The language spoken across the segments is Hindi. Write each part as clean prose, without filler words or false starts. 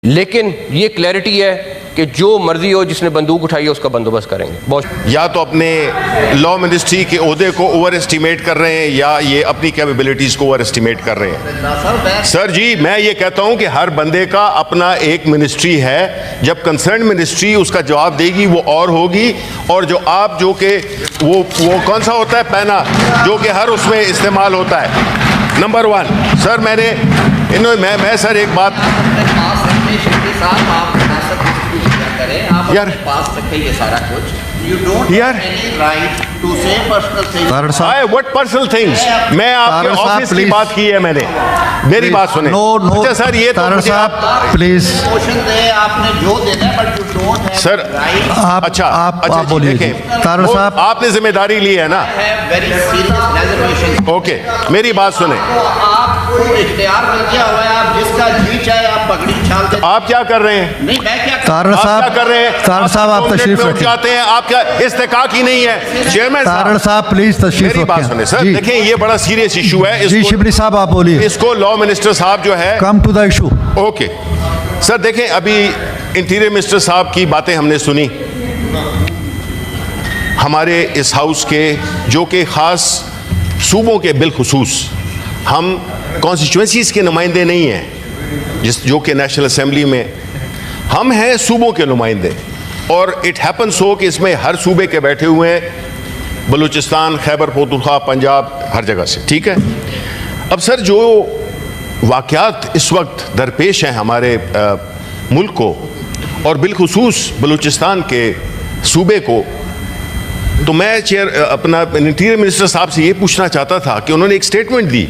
लेकिन ये क्लैरिटी है कि जो मर्जी हो, जिसने बंदूक उठाई है उसका बंदोबस्त करेंगे। बहुत या तो अपने लॉ मिनिस्ट्री के ओहदे को ओवर एस्टिमेट कर रहे हैं या ये अपनी कैपेबिलिटीज को ओवर एस्टिमेट कर रहे हैं। सर जी, मैं ये कहता हूं कि हर बंदे का अपना एक मिनिस्ट्री है। जब कंसर्न मिनिस्ट्री उसका जवाब देगी वो और होगी, और जो आप जो कि वो कौन सा होता है पैना जो कि हर उसमें इस्तेमाल होता है। नंबर वन सर, मैं सर एक बात यार पास रखे ये सारा कुछ। You don't have any right to say personal things. What personal things? मैं आपके ऑफिस की बात की है मैंने। मेरी बात सुने। अच्छा सर, ये तो मुझे आप प्लीज मोशन दे, आपने जो देना है, but you don't have sir right. अच्छा आप बोलिए। तारड़ साहब, आपने जिम्मेदारी ली है ना। Have very serious reservations. Okay, मेरी बात सुने। तो आपको इख्तियार मिल गया हुआ है, आप जिसका जी चाहे आप पगड़ी छाल दे। आप क्या कर रहे हैं? नहीं, मैं क्या तारड़ आप साहब, क्या कर रहे हैं? तारड़ साहब आप तशरीफ रखें। जाते हैं, आपका इस्तेकाक ही नहीं है। चेयरमैन तारड़ साहब प्लीज तशरीफ मेरी बात सुने सर। देखें, ये बड़ा सीरियस इशू है। जी शिबली साहब आप बोलिए। इसको लॉ मिनिस्टर साहब जो है, come to the issue. Okay sir, देखें अभी इंटीरियर मिनिस्टर साहब की बातें हमने सुनी, हमारे इस हाउस के जो कि ख़ास सूबों के बिलखुसूस हम कॉन्स्टिट्यूंसीज़ के नुमाइंदे नहीं हैं, जो कि नेशनल असेंबली में हम हैं सूबों के नुमाइंदे, और इट हैपन्स हो कि इसमें हर सूबे के बैठे हुए हैं, बलूचिस्तान, खैबर पख्तूनख्वा, पंजाब, हर जगह से। ठीक है। अब सर, जो वाक़यात इस वक्त दरपेश हैं हमारे मुल्क को और बिलखुसूस बलूचिस्तान के सूबे को, तो मैं अपना इंटीरियर मिनिस्टर साहब से ये पूछना चाहता था कि उन्होंने एक स्टेटमेंट दी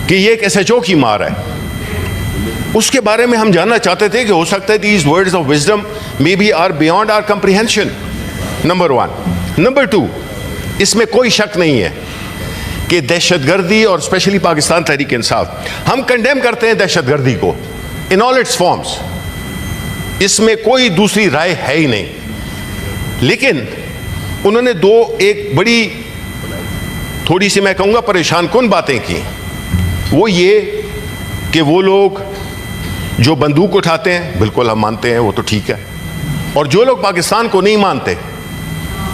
कि ये एक SHO की मार है। उसके बारे में हम जानना चाहते थे कि हो सकता है these words of wisdom may be are beyond our comprehension. Number one. Number two, इसमें कोई शक नहीं है कि दहशतगर्दी और स्पेशली पाकिस्तान तहरीक इंसाफ, हम कंडेम करते हैं दहशतगर्दी को इन ऑल इट्स फॉर्म्स, इसमें कोई दूसरी राय है ही नहीं। लेकिन उन्होंने एक बड़ी थोड़ी सी मैं कहूँगा परेशान कुन बातें की। वो ये कि वो लोग जो बंदूक उठाते हैं, बिल्कुल हम मानते हैं, वो तो ठीक है, और जो लोग पाकिस्तान को नहीं मानते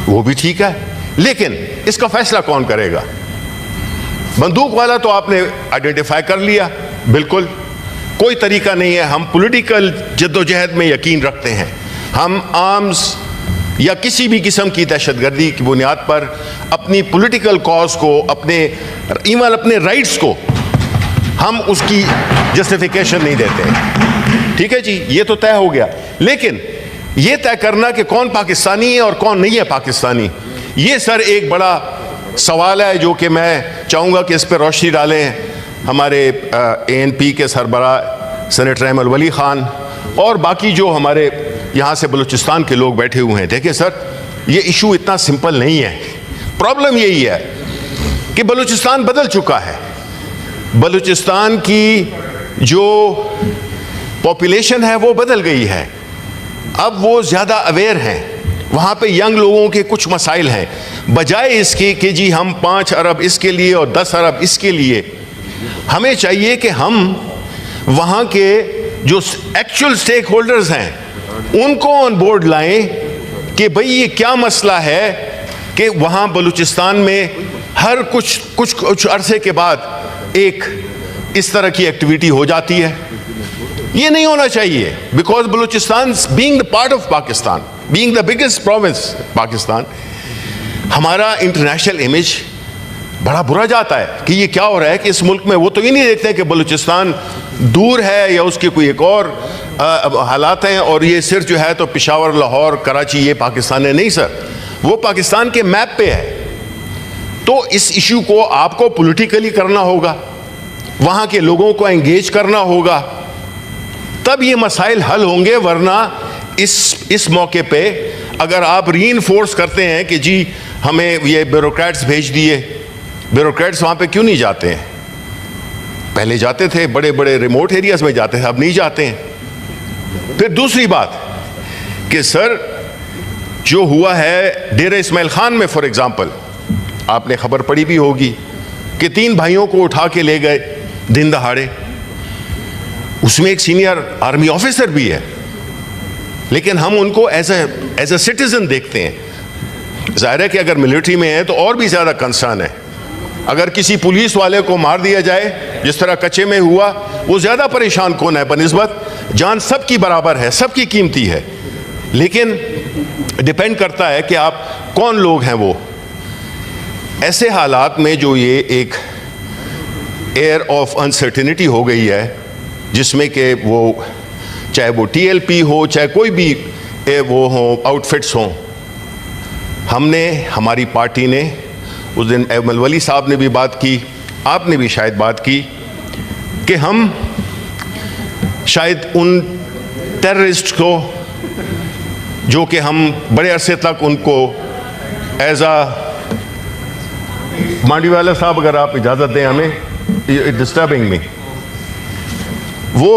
वो भी ठीक है, लेकिन इसका फैसला कौन करेगा? बंदूक वाला तो आपने आइडेंटिफाई कर लिया, बिल्कुल कोई तरीका नहीं है। हम पॉलिटिकल जद्दोजहद में यकीन रखते हैं, हम आर्म्स या किसी भी किस्म की दहशतगर्दी की बुनियाद पर अपनी पॉलिटिकल कॉज को, अपने राइट्स को, हम उसकी जस्टिफिकेशन नहीं देते हैं। ठीक है जी, ये तो तय हो गया। लेकिन ये तय करना कि कौन पाकिस्तानी है और कौन नहीं है पाकिस्तानी, ये सर एक बड़ा सवाल है जो कि मैं चाहूँगा कि इस पर रोशनी डालें हमारे ANP के सरबरा सेनेटर अहमद वली ख़ान और बाकी जो हमारे यहाँ से बलूचिस्तान के लोग बैठे हुए हैं। देखिए सर, ये इशू इतना सिंपल नहीं है। प्रॉब्लम यही है कि बलूचिस्तान बदल चुका है। बलूचिस्तान की जो पॉपुलेशन है वो बदल गई है। अब वो ज़्यादा अवेयर हैं, वहाँ पे यंग लोगों के कुछ मसाइल हैं। बजाय इसके कि जी हम 5 अरब इसके लिए और 10 अरब इसके लिए, हमें चाहिए कि हम वहाँ के जो एक्चुअल स्टेक होल्डर्स हैं उनको ऑन बोर्ड लाएं कि भाई ये क्या मसला है कि वहाँ बलूचिस्तान में हर कुछ अरसे के बाद एक इस तरह की एक्टिविटी हो जाती है। ये नहीं होना चाहिए, because Balochistan being the part of Pakistan, being the biggest province Pakistan, हमारा इंटरनेशनल इमेज बड़ा बुरा जाता है कि ये क्या हो रहा है कि इस मुल्क में, वो तो ये नहीं देखते कि बलूचिस्तान दूर है या उसके कोई एक और हालात हैं और ये सिर्फ जो है तो पेशावर, लाहौर, कराची ये पाकिस्तान है। नहीं सर, वो पाकिस्तान के मैप पे है। तो इस इशू को आपको पॉलिटिकली करना होगा, वहाँ के लोगों को एंगेज करना होगा, तब ये मसाइल हल होंगे। वरना इस मौके पे अगर आप रीइंफोर्स करते हैं कि जी हमें ये ब्यूरोक्रेट्स भेज दिए, ब्यूरोक्रेट्स वहाँ पे क्यों नहीं जाते हैं? पहले जाते थे, बड़े बड़े रिमोट एरियाज में जाते थे, अब नहीं जाते हैं। फिर दूसरी बात कि सर जो हुआ है डेरा इस्माइल खान में फॉर एग्जांपल, आपने खबर पड़ी भी होगी कि 3 भाइयों को उठा के ले गए दिन दहाड़े। उसमें एक सीनियर आर्मी ऑफिसर भी है, लेकिन हम उनको एज ए सिटीजन देखते हैं। जाहिर है कि अगर मिलिट्री में है तो और भी ज़्यादा कंसर्न है। अगर किसी पुलिस वाले को मार दिया जाए जिस तरह कच्चे में हुआ, वो ज़्यादा परेशान कौन है बनिस्बत जान सबकी बराबर है, सबकी कीमती है, लेकिन डिपेंड करता है कि आप कौन लोग हैं। वो ऐसे हालात में जो ये एक एयर ऑफ अनसर्टिनिटी हो गई है, जिसमें कि वो चाहे वो TLP हो, चाहे कोई भी वो हो आउटफिट्स हों, हमने, हमारी पार्टी ने, उस दिन अहमद वली साहब ने भी बात की, आपने भी शायद बात की कि हम शायद उन टेररिस्ट को, जो कि हम बड़े अरसे तक उनको एज मांडीवाला साहब अगर आप इजाज़त दें हमें, डिस्टर्बिंग मी, वो